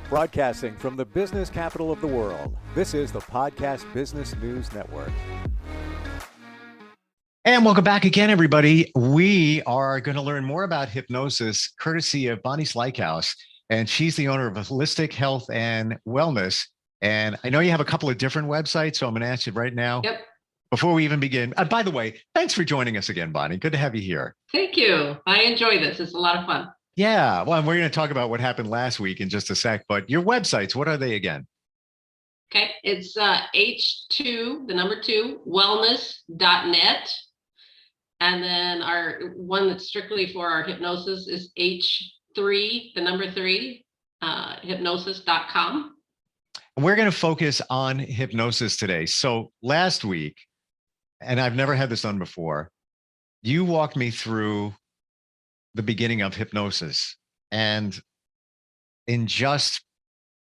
Broadcasting from the business capital of the world, this is the Podcast Business News Network. And welcome back again, everybody. We are going to learn more about hypnosis courtesy of Bonnie Slykehouse, and she's the owner of Holistic Health and Wellness. And I know you have a couple of different websites, so I'm going to ask you right now. Yep. Before we even begin, by the way, thanks for joining us again, Bonnie. Good to have you here. Thank you. I enjoy this. It's a lot of fun. Yeah. Well, and we're going to talk about what happened last week in just a sec, but your websites, what are they again? Okay. It's H2, the number 2, wellness.net. And then our one that's strictly for our hypnosis is H3, the number 3, hypnosis.com. We're going to focus on hypnosis today. So last week, and I've never had this done before, you walked me through the beginning of hypnosis. And in just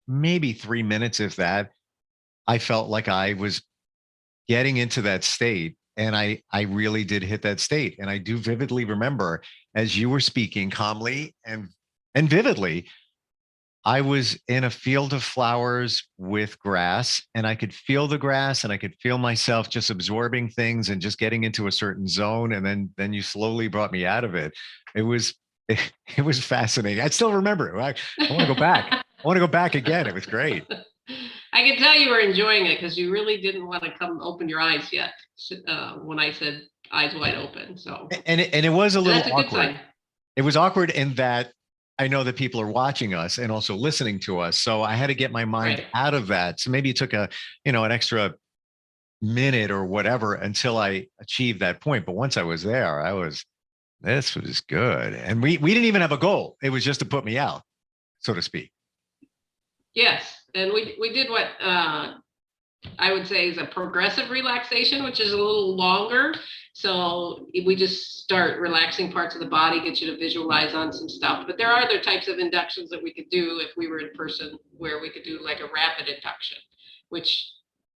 maybe 3 minutes, if that, I felt like I was getting into that state. And I really did hit that state. And I do vividly remember as you were speaking calmly and vividly, I was in a field of flowers with grass, and I could feel the grass, and I could feel myself just absorbing things and just getting into a certain zone. And then you slowly brought me out of it. It was fascinating. I still remember it. I want to go back. I want to go back again. It was great. I could tell you were enjoying it because you really didn't want to come open your eyes yet when I said eyes wide open. So and it was a little that's a good awkward. sign. It was awkward in that I know that people are watching us and also listening to us. So I had to get my mind out of that. So maybe it took an extra minute or whatever until I achieved that point. But once I was there, this was good. And we didn't even have a goal. It was just to put me out, so to speak. Yes. And we did what I would say is a progressive relaxation, which is a little longer. So we just start relaxing parts of the body, get you to visualize on some stuff. But there are other types of inductions that we could do if we were in person, where we could do like a rapid induction, which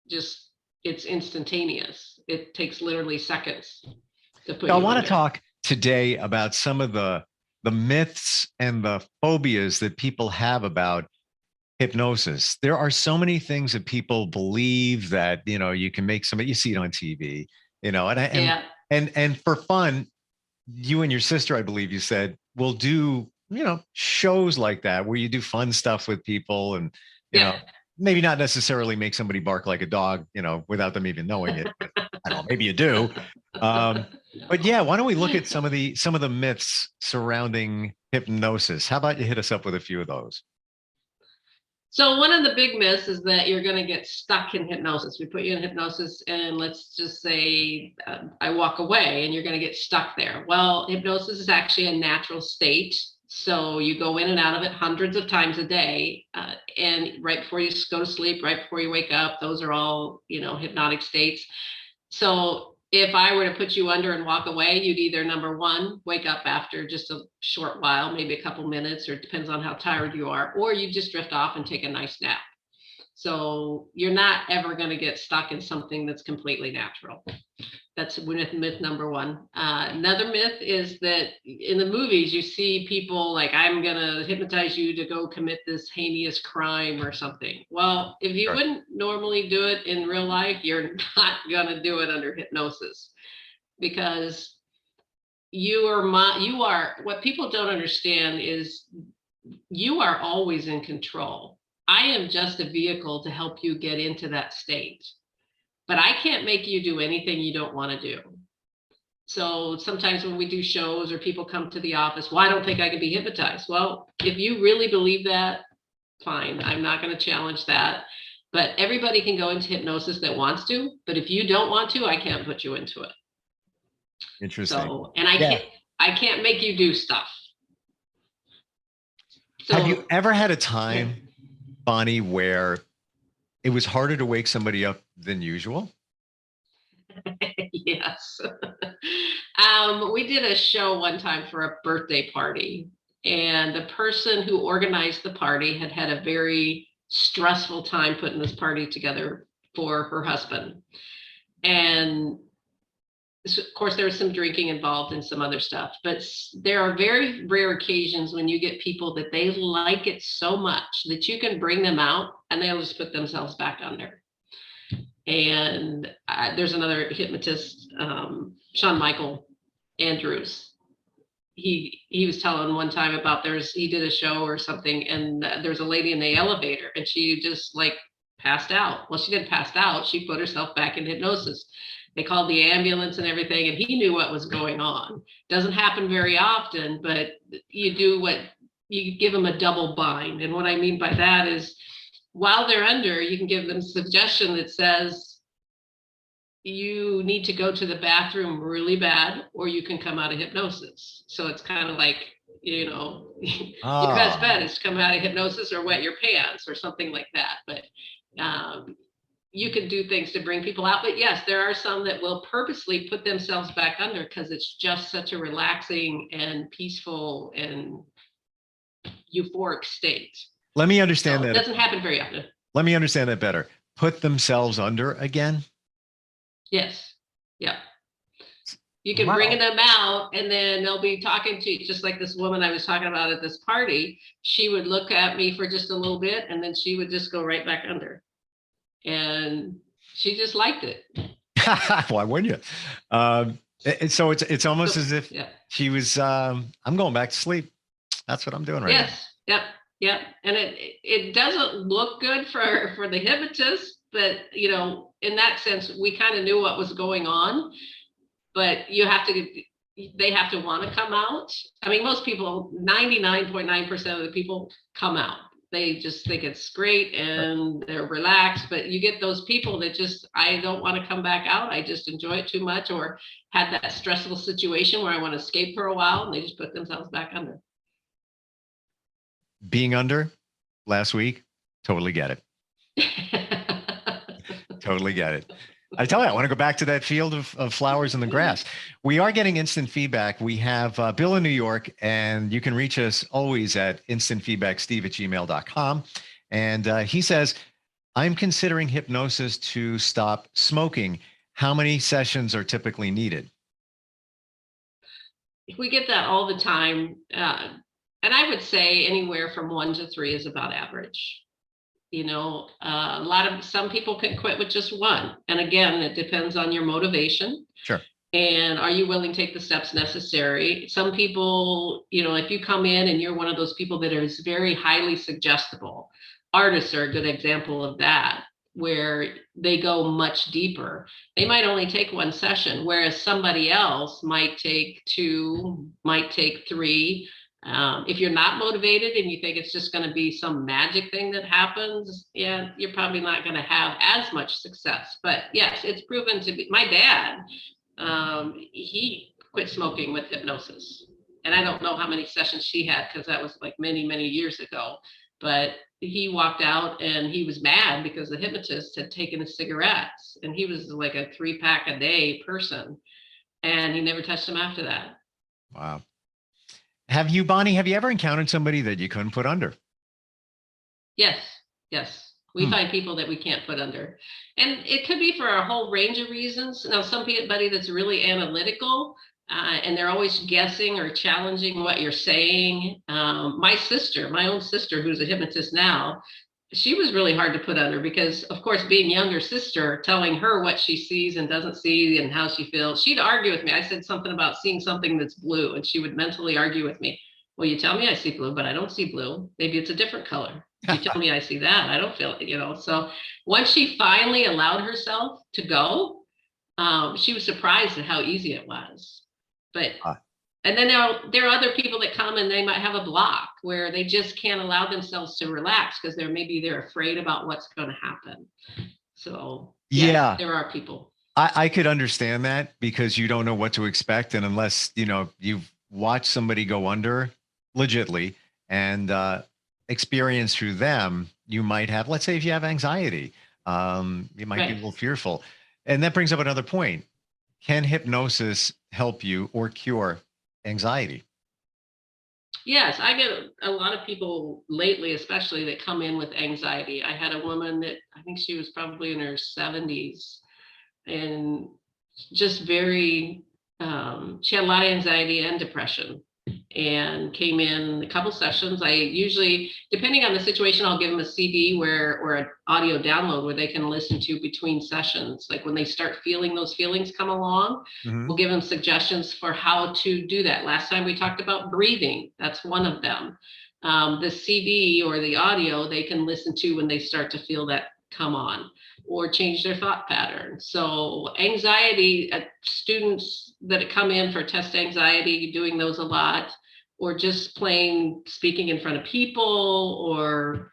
it's instantaneous. It takes literally seconds to put. I want to talk today about some of the myths and the phobias that people have about hypnosis. There are so many things that people believe that, you can make somebody, you see it on TV, and for fun, you and your sister, I believe you said, will do, shows like that where you do fun stuff with people and, maybe not necessarily make somebody bark like a dog, without them even knowing it. I don't know, maybe you do. But yeah, why don't we look at some of the myths surrounding hypnosis? How about you hit us up with a few of those? So one of the big myths is that you're going to get stuck in hypnosis. We put you in hypnosis and let's just say I walk away and you're going to get stuck there. Well, hypnosis is actually a natural state. So you go in and out of it hundreds of times a day. And right before you go to sleep, right before you wake up, those are all, hypnotic states. So if I were to put you under and walk away, you'd either, number one, wake up after just a short while, maybe a couple minutes, or it depends on how tired you are, or you just drift off and take a nice nap. So you're not ever going to get stuck in something that's completely natural. That's myth number one. Another myth is that in the movies, you see people like, I'm going to hypnotize you to go commit this heinous crime or something. Well, if you wouldn't normally do it in real life, you're not going to do it under hypnosis, because what people don't understand is you are always in control. I am just a vehicle to help you get into that state. But I can't make you do anything you don't want to do. So sometimes when we do shows or people come to the office, well, I don't think I can be hypnotized. Well, if you really believe that, fine. I'm not going to challenge that. But everybody can go into hypnosis that wants to. But if you don't want to, I can't put you into it. Interesting. So, and I can't make you do stuff. So, have you ever had a time, Bonnie, where it was harder to wake somebody up than usual? Yes. We did a show one time for a birthday party, and the person who organized the party had a very stressful time putting this party together for her husband. And of course, there was some drinking involved and some other stuff, but there are very rare occasions when you get people that they like it so much that you can bring them out and they'll just put themselves back under. And there's another hypnotist, Shawn Michael Andrews. He was telling one time about he did a show or something, and there's a lady in the elevator and she just like passed out. Well, she didn't pass out. She put herself back in hypnosis. They called the ambulance and everything, and he knew what was going on. Doesn't happen very often, but you give them a double bind. And what I mean by that is while they're under, you can give them a suggestion that says, you need to go to the bathroom really bad, or you can come out of hypnosis. So it's kind of like, your best bet is to come out of hypnosis or wet your pants or something like that. But you can do things to bring people out. But yes, there are some that will purposely put themselves back under because it's just such a relaxing and peaceful and euphoric state. Let me understand that. It doesn't happen very often. Let me understand that better. Put themselves under again? Yes. Yeah. You can bring them out and then they'll be talking to you, just like this woman I was talking about at this party. She would look at me for just a little bit and then she would just go right back under. And she just liked it. Why wouldn't you? So it's almost as if she was, I'm going back to sleep. That's what I'm doing right now. Yes. Yep. And it doesn't look good for the hypnotist, but in that sense, we kind of knew what was going on, but they have to want to come out. I mean, most people, 99.9% of the people come out. They just think it's great and they're relaxed, but you get those people that I don't want to come back out. I just enjoy it too much, or had that stressful situation where I want to escape for a while and they just put themselves back under. Being under last week, totally get it. Totally get it. I tell you, I want to go back to that field of flowers in the grass. We are getting instant feedback. We have Bill in New York, and you can reach us always at instantfeedbacksteve@gmail.com. And he says, I'm considering hypnosis to stop smoking. How many sessions are typically needed? We get that all the time. And I would say anywhere from 1 to 3 is about average. Some people can quit with just one. And again, it depends on your motivation. Sure. And are you willing to take the steps necessary? Some people, if you come in and you're one of those people that is very highly suggestible, artists are a good example of that, where they go much deeper. They might only take one session, whereas somebody else might take 2, might take 3. If you're not motivated and you think it's just going to be some magic thing that happens, you're probably not going to have as much success. But yes, it's proven to be. My dad, he quit smoking with hypnosis. And I don't know how many sessions she had because that was like many, many years ago. But he walked out and he was mad because the hypnotist had taken his cigarettes. And he was like a 3-pack a day person. And he never touched them after that. Wow. Bonnie, have you ever encountered somebody that you couldn't put under? Yes. We find people that we can't put under. And it could be for a whole range of reasons. Now, somebody that's really analytical and they're always guessing or challenging what you're saying. My own sister, who's a hypnotist now, she was really hard to put under because, of course, being younger sister, telling her what she sees and doesn't see and how she feels, she'd argue with me. I said something about seeing something that's blue, and she would mentally argue with me. Well, you tell me I see blue, but I don't see blue. Maybe it's a different color. You tell me I see that. I don't feel it, So once she finally allowed herself to go, she was surprised at how easy it was. But and then there are other people that come and they might have a block where they just can't allow themselves to relax because they're afraid about what's going to happen. So yes, there are people. I could understand that because you don't know what to expect. And unless, you've watched somebody go under legitly and experience through them, you might have, let's say if you have anxiety, you might be a little fearful. And that brings up another point. Can hypnosis help you or cure anxiety? Yes, I get a lot of people lately, especially that come in with anxiety. I had a woman that I think she was probably in her 70s, and just very, she had a lot of anxiety and depression, and came in a couple sessions. I usually, depending on the situation, I'll give them a CD or an audio download where they can listen to between sessions. Like when they start feeling those feelings come along, Mhm. we'll give them suggestions for how to do that. Last time we talked about breathing. That's one of them. The CD or the audio they can listen to when they start to feel that come on, or change their thought pattern. So anxiety, students that come in for test anxiety, doing those a lot, or just plain speaking in front of people, or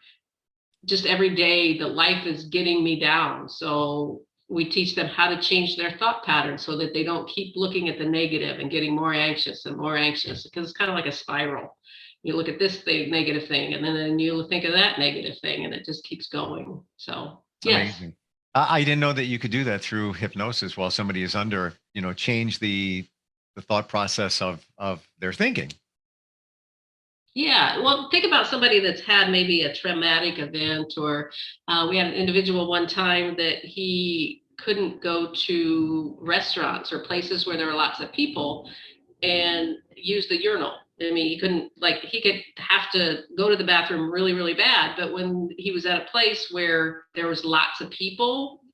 just every day the life is getting me down. So we teach them how to change their thought pattern so that they don't keep looking at the negative and getting more anxious and more anxious, because it's kind of like a spiral. You look at this thing, negative thing, and then you think of that negative thing, and it just keeps going. So yes. Amazing. I didn't know that you could do that through hypnosis while somebody is under, change the thought process of their thinking. Yeah, well, think about somebody that's had maybe a traumatic event, or we had an individual one time that he couldn't go to restaurants or places where there were lots of people and use the urinal. I mean, he couldn't, like, he could have to go to the bathroom really, really bad, but when he was at a place where there was lots of people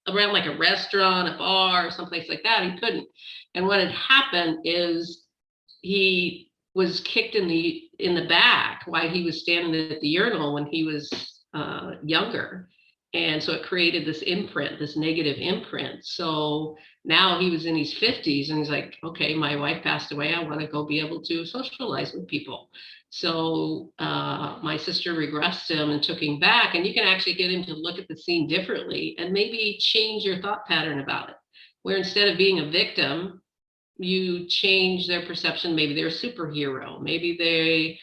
around, like a restaurant, a bar, or someplace like that, he couldn't. And what had happened is he was kicked in the back while he was standing at the urinal when he was younger, and so it created this imprint, this negative imprint. So now he was in his 50s and he's like, okay, my wife passed away, I want to go be able to socialize with people. So my sister regressed him and took him back, and you can actually get him to look at the scene differently and maybe change your thought pattern about it, where instead of being a victim, you change their perception. Maybe they're a superhero, maybe they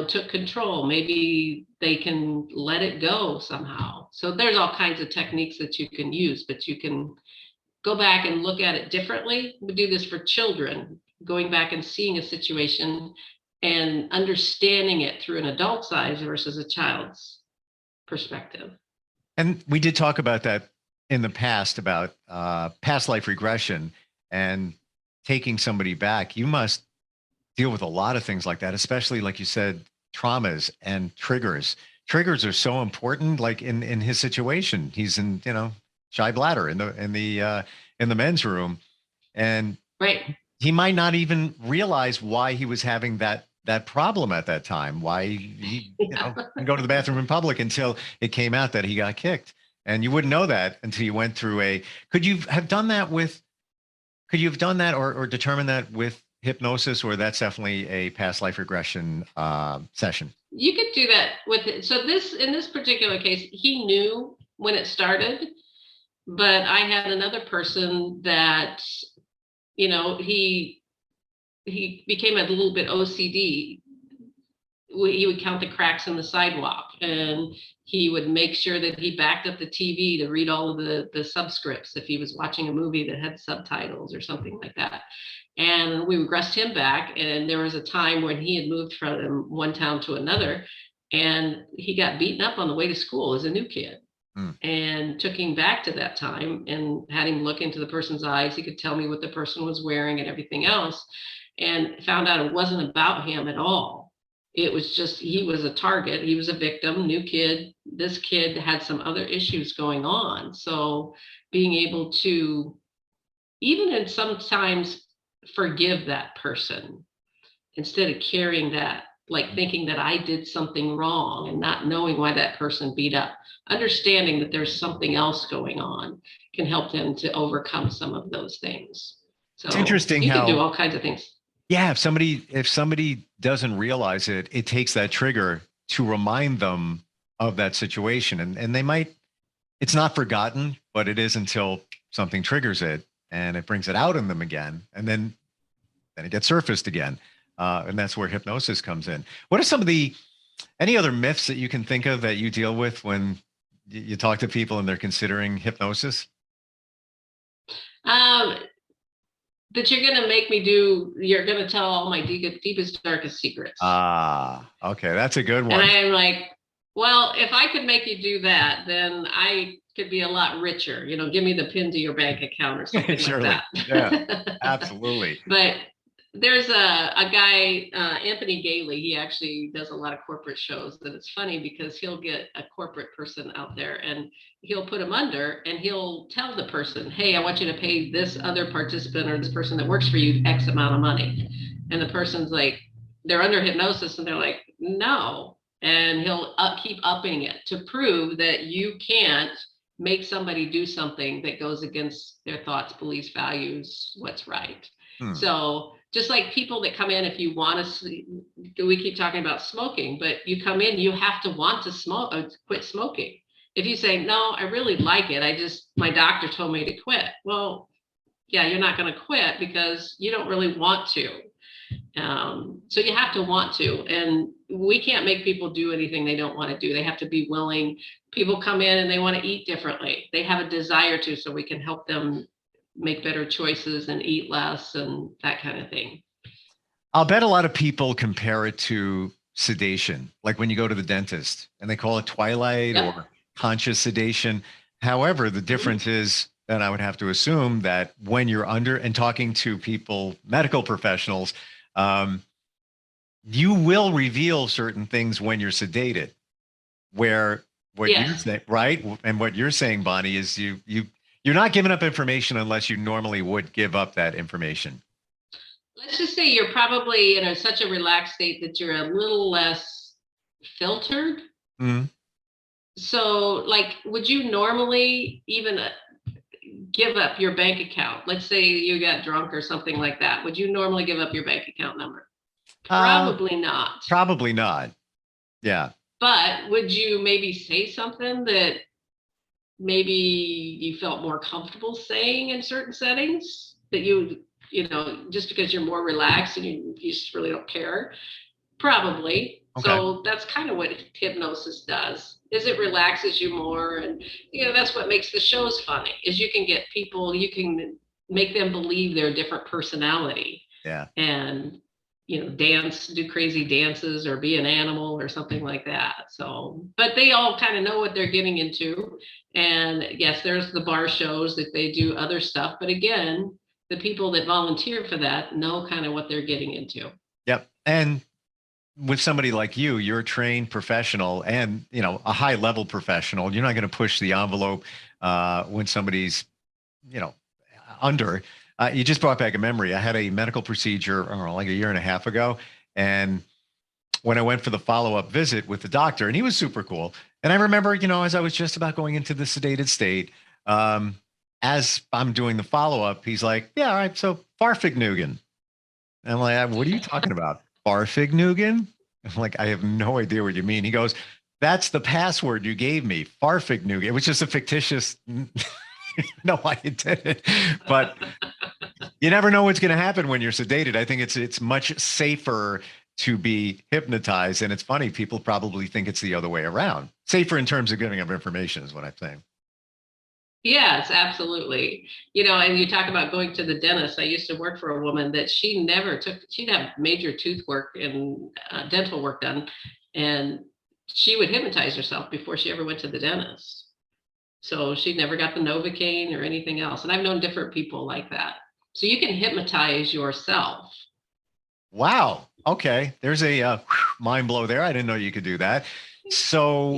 took control, maybe they can let it go somehow. So there's all kinds of techniques that you can use, but you can go back and look at it differently. We do this for children, going back and seeing a situation and understanding it through an adult's eyes versus a child's perspective. And we did talk about that in the past about past life regression and taking somebody back. You must deal with a lot of things like that, especially like you said, traumas and triggers. Triggers are so important. Like in his situation, he's in shy bladder in the men's room, and Right. he might not even realize why he was having that problem at that time. Why he can go to the bathroom in public until it came out that he got kicked, and you wouldn't know that until you went through a. Could you have done that with? Could you have done that or determined that with hypnosis, or that's definitely a past life regression session? You could do that with it. So in this particular case, he knew when it started, but I had another person that, he became a little bit OCD. He would count the cracks in the sidewalk, and he would make sure that he backed up the TV to read all of the subscripts if he was watching a movie that had subtitles or something like that. And we regressed him back, and there was a time when he had moved from one town to another, and he got beaten up on the way to school as a new kid. Mm. And took him back to that time and had him look into the person's eyes. He could tell me what the person was wearing and everything else, and found out it wasn't about him at all. It was just, he was a target, he was a victim, new kid. This kid had some other issues going on. So being able to, even in sometimes, forgive that person instead of carrying that, like thinking that I did something wrong and not knowing why that person beat up. Understanding that there's something else going on can help them to overcome some of those things. So It's interesting you can do how, all kinds of things. yeah, if somebody doesn't realize it, it takes that trigger to remind them of that situation, and they might. It's not forgotten, but it is until something triggers it and it brings it out in them again, and then it gets surfaced again, and that's where hypnosis comes in. What are some of any other myths that you can think of that you deal with when you talk to people and they're considering hypnosis? That you're going to tell all my deepest, darkest secrets. Okay. That's a good one. And I am like, well, if I could make you do that, then I could be a lot richer. Give me the pin to your bank account or something Surely. like Yeah, that. absolutely. But there's a guy, Anthony Gailey. He actually does a lot of corporate shows. And it's funny because he'll get a corporate person out there and he'll put them under and he'll tell the person, hey, I want you to pay this other participant or this person that works for you X amount of money. And the person's like, they're under hypnosis and they're like, no. And he'll keep upping it to prove that you can't make somebody do something that goes against their thoughts, beliefs, values, what's right. So just like people that come in, if you want to, we keep talking about smoking, but you come in, you have to want to smoke, quit smoking. If you say, no, I really like it. My doctor told me to quit. Well, yeah, you're not going to quit because you don't really want to. So you have to want to, and we can't make people do anything they don't want to do. They have to be willing. People come in and they want to eat differently. They have a desire to, so we can help them make better choices and eat less and that kind of thing. I'll bet a lot of people compare it to sedation, like when you go to the dentist and they call it twilight or conscious sedation. However, the difference is, and I would have to assume that when you're under and talking to people, medical professionals, you will reveal certain things when you're sedated, where what you say, right? And what you're saying, Bonnie, is you're not giving up information unless you normally would give up that information. Let's just say you're probably in such a relaxed state that you're a little less filtered. Mm-hmm. So like, would you normally even give up your bank account? Let's say you got drunk or something like that. Would you normally give up your bank account number? Probably not. Probably not. Yeah. But would you maybe say something that maybe you felt more comfortable saying in certain settings that just because you're more relaxed and you just really don't care? Probably. Okay. So that's kind of what hypnosis does, is it relaxes you more. And, that's what makes the shows funny, is you can get people, you can make them believe they're a different personality. Yeah. And, dance, do crazy dances or be an animal or something like that. So, but they all kind of know what they're getting into. And yes, there's the bar shows that they do other stuff. But again, the people that volunteer for that know kind of what they're getting into. Yep. And with somebody like you, you're a trained professional and, a high level professional. You're not going to push the envelope when somebody's, under. You just brought back a memory. I had a medical procedure like a year and a half ago. And when I went for the follow-up visit with the doctor, and he was super cool. And I remember, as I was just about going into the sedated state, as I'm doing the follow-up, he's like, yeah, all right, so Farfignugan. And I'm like, what are you talking about? Farfignugan? I'm like, I have no idea what you mean. He goes, that's the password you gave me, Farfignugan. It was just a fictitious, no, I didn't. But you never know what's going to happen when you're sedated. I think it's much safer to be hypnotized. And it's funny, people probably think it's the other way around. Safer in terms of giving up information is what I'm saying. Yes, absolutely. And you talk about going to the dentist. I used to work for a woman that she'd have major tooth work and dental work done. And she would hypnotize herself before she ever went to the dentist. So she never got the Novocaine or anything else. And I've known different people like that. So you can hypnotize yourself. Wow. Okay. There's a mind blow there. I didn't know you could do that. So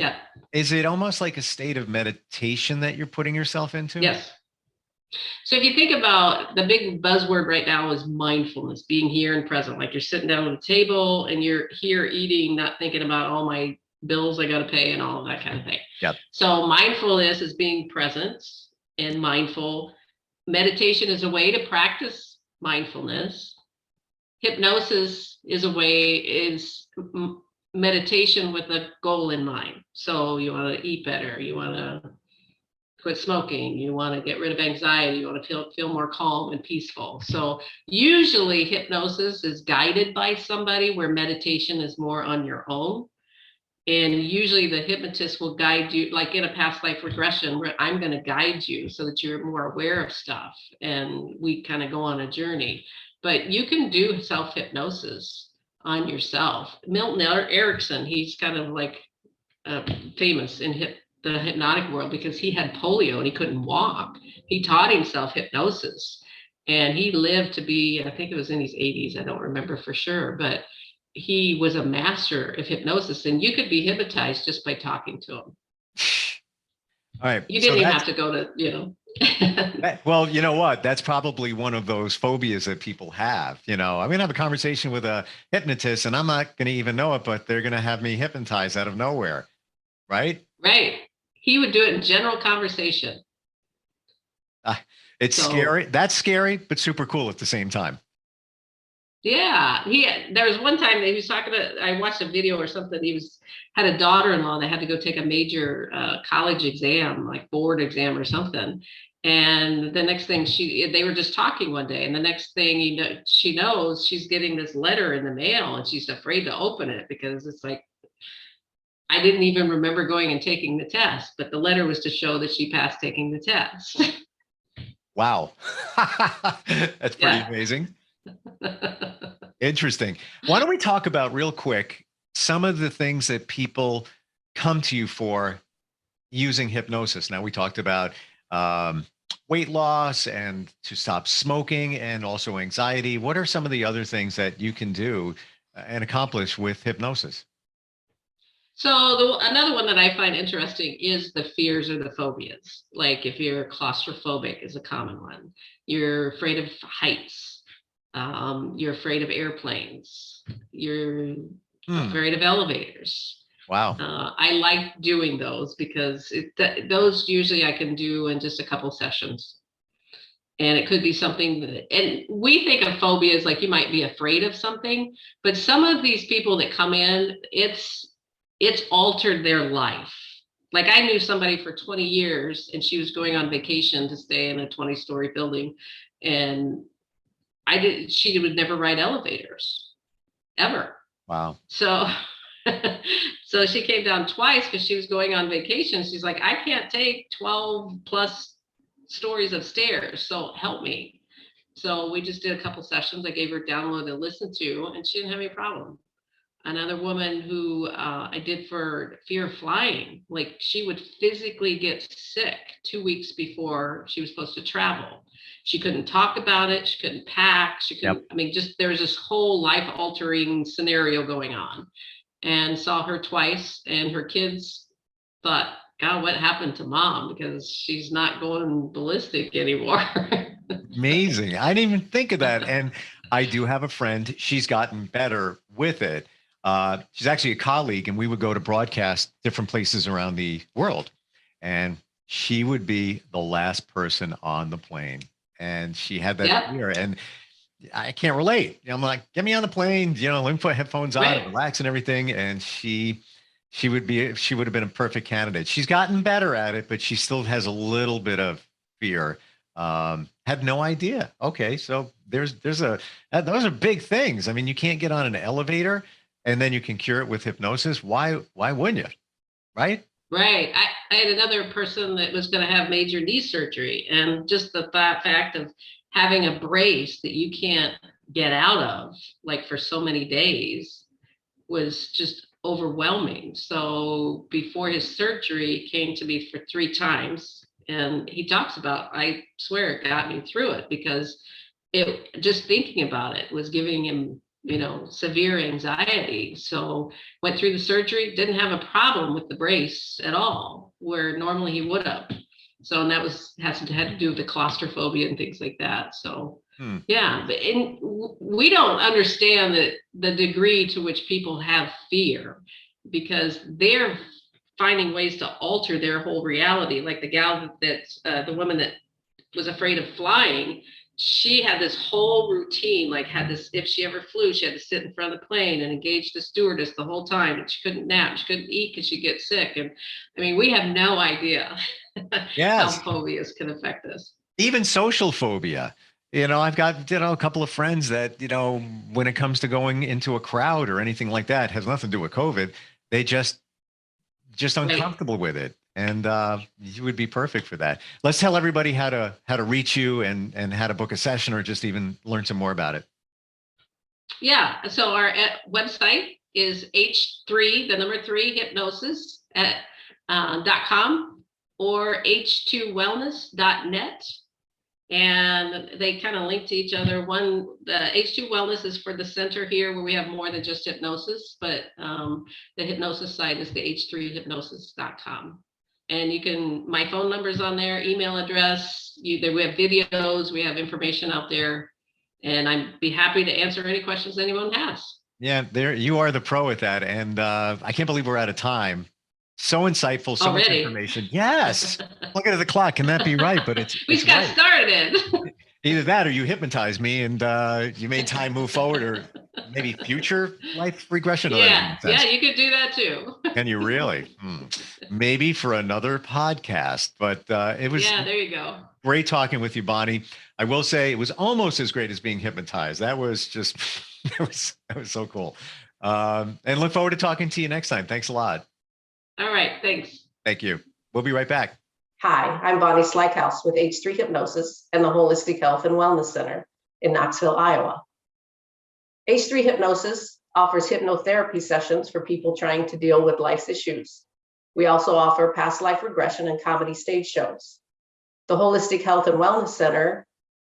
is it almost like a state of meditation that you're putting yourself into? Yes. So if you think about the big buzzword right now is mindfulness, being here and present, like you're sitting down at a table and you're here eating, not thinking about all my bills I got to pay and all of that kind of thing. Yep. So mindfulness is being present and mindful. Meditation is a way to practice mindfulness. Hypnosis is meditation with a goal in mind. So you want to eat better, you want to quit smoking, you want to get rid of anxiety, you want to feel more calm and peaceful. So usually hypnosis is guided by somebody, where meditation is more on your own. And usually the hypnotist will guide you, like in a past life regression, where I'm going to guide you so that you're more aware of stuff. And we kind of go on a journey. But you can do self-hypnosis on yourself. Milton Erickson, he's kind of like famous in the hypnotic world because he had polio and he couldn't walk. He taught himself hypnosis, and he lived to be, I think it was in his 80s. I don't remember for sure, but he was a master of hypnosis, and you could be hypnotized just by talking to him. All right. You So didn't even have to go to, well, you know what? That's probably one of those phobias that people have. I'm going to have a conversation with a hypnotist and I'm not going to even know it, but they're going to have me hypnotized out of nowhere. Right? Right. He would do it in general conversation. It's scary. That's scary, but super cool at the same time. Yeah, there was one time that he was talking to, I watched a video or something. Had a daughter-in-law that had to go take a major college exam, like board exam or something. And the next thing they were just talking one day, and the next thing she knows, she's getting this letter in the mail, and she's afraid to open it because it's like, I didn't even remember going and taking the test, but the letter was to show that she passed taking the test. Wow, that's pretty amazing. Interesting. Why don't we talk about real quick some of the things that people come to you for using hypnosis? Now, we talked about weight loss and to stop smoking and also anxiety. What are some of the other things that you can do and accomplish with hypnosis? So another one that I find interesting is the fears or the phobias. Like if you're claustrophobic is a common one. You're afraid of heights. You're afraid of airplanes. You're afraid of elevators. Wow. I like doing those because those usually I can do in just a couple sessions. And it could be something and we think of phobias like you might be afraid of something, but some of these people that come in, it's altered their life. Like I knew somebody for 20 years and she was going on vacation to stay in a 20-story building, and she would never ride elevators ever. Wow. So so she came down twice because she was going on vacation. She's like, I can't take 12 plus stories of stairs, so help me. So we just did a couple sessions. I gave her a download to listen to, and she didn't have any problem. Another woman who I did for fear of flying, like she would physically get sick 2 weeks before she was supposed to travel. She couldn't talk about it. She couldn't pack. She couldn't, I mean, just there was this whole life altering scenario going on, and saw her twice, and her kids thought, God, what happened to mom? Because she's not going ballistic anymore. Amazing. I didn't even think of that. And I do have a friend. She's gotten better with it. She's actually a colleague, and we would go to broadcast different places around the world. And she would be the last person on the plane. And she had that fear. And I can't relate. I'm like, get me on the plane, let me put headphones on and relax and everything. And she would have been a perfect candidate. She's gotten better at it, but she still has a little bit of fear. Had no idea. Okay. So those are big things. I mean, you can't get on an elevator and then you can cure it with hypnosis. Why wouldn't you? Right? Right. I had another person that was going to have major knee surgery, and just the fact of having a brace that you can't get out of, like for so many days, was just overwhelming. So before his surgery, he came to me for 3 times, and he talks about, I swear it got me through it, because just thinking about it was giving him severe anxiety. So went through the surgery, didn't have a problem with the brace at all, where normally he would have. So, and that had to do with the claustrophobia and things like that. So yeah, and we don't understand the degree to which people have fear, because they're finding ways to alter their whole reality. Like the gal the woman that was afraid of flying, she had this whole routine, if she ever flew, she had to sit in front of the plane and engage the stewardess the whole time, and she couldn't nap, she couldn't eat because she'd get sick. And I mean, we have no idea how phobias can affect us. Even social phobia. I've got, a couple of friends that, when it comes to going into a crowd or anything like that, has nothing to do with COVID. They just uncomfortable with it. And you would be perfect for that. Let's tell everybody how to reach you and how to book a session, or just even learn some more about it. Yeah. So our website is H3, the number 3, Hypnosis .com or h2wellness.net. And they kind of link to each other. The H2 Wellness is for the center here where we have more than just hypnosis, but the hypnosis site is the h3hypnosis.com. And my phone number's on there, email address, we have videos, we have information out there, and I'd be happy to answer any questions anyone has. Yeah, there you are, the pro at that. And I can't believe we're out of time. So insightful, so much information. Yes. Look at the clock. Can that be right? But we just got started. Either that or you hypnotized me and you made time move forward, or maybe future life regression. Yeah, you could do that too. Can you really? Maybe for another podcast. But it was there you go. Great talking with you, Bonnie. I will say it was almost as great as being hypnotized. That was just that was so cool. And look forward to talking to you next time. Thanks a lot. All right, thanks. Thank you. We'll be right back. Hi, I'm Bonnie Slykehouse with H3 Hypnosis and the Holistic Health and Wellness Center in Knoxville, Iowa. H3 Hypnosis offers hypnotherapy sessions for people trying to deal with life's issues. We also offer past life regression and comedy stage shows. The Holistic Health and Wellness Center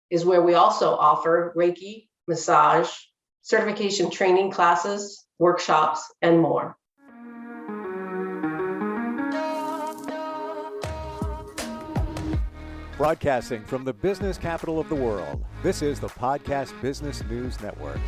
is where we also offer Reiki, massage, certification training classes, workshops, and more. Broadcasting from the business capital of the world, this is the Podcast Business News Network.